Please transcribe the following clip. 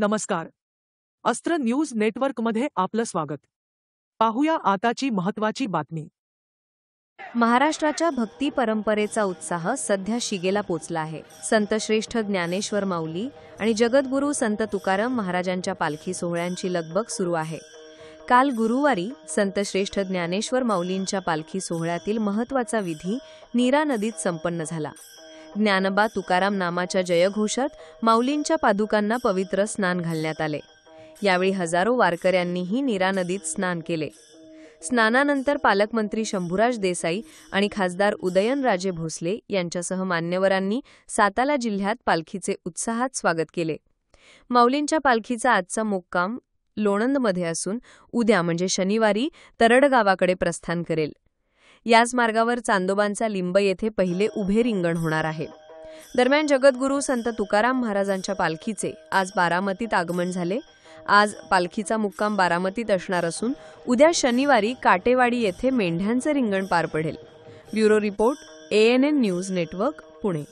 नमस्कार. अस्त्र न्यूज नेटवर्कमध्ये आपलं स्वागत. पाहूया आताची महत्त्वाची बातमी. महाराष्ट्राच्या भक्ती परंपरेचा उत्साह सध्या शिगेला पोचला आहे. संत श्रेष्ठ ज्ञानेश्वर माऊली आणि जगद्गुरू संत तुकाराम महाराजांच्या पालखी सोहळ्यांची लगबग सुरू आहे. काल गुरुवारी संत श्रेष्ठ ज्ञानेश्वर माऊलींच्या पालखी सोहळ्यातील महत्त्वाचा विधी नीरा नदीत संपन्न झाला. ज्ञानबा तुकाराम नामाच्या जयघोषात माऊलींच्या पादुकांना पवित्र स्नान घालण्यात आले. यावेळी हजारो वारकऱ्यांनीही नीरा नदीत स्नान केले. स्नानानंतर पालकमंत्री शंभूराज देसाई आणि खासदार उदयनराजे भोसले यांच्यासह मान्यवरांनी सातारा जिल्ह्यात पालखीचे उत्साहात स्वागत केले. माऊलींच्या पालखीचा आजचा मुक्काम लोणंदमध्ये असून उद्या म्हणजे शनिवारी तरड गावाकडे प्रस्थान करेल. याच मार्गावर चांदोबांचा लिंब येथे पहिले उभे रिंगण होणार आहे. दरम्यान जगद्गुरू संत तुकाराम महाराजांच्या पालखीचे आज बारामतीत आगमन झाले. आज पालखीचा मुक्काम बारामतीत असणार असून उद्या शनिवारी काटेवाडी येथे मेंढ्यांचे रिंगण पार पडेल. Bureau report, ANN news network, Pune.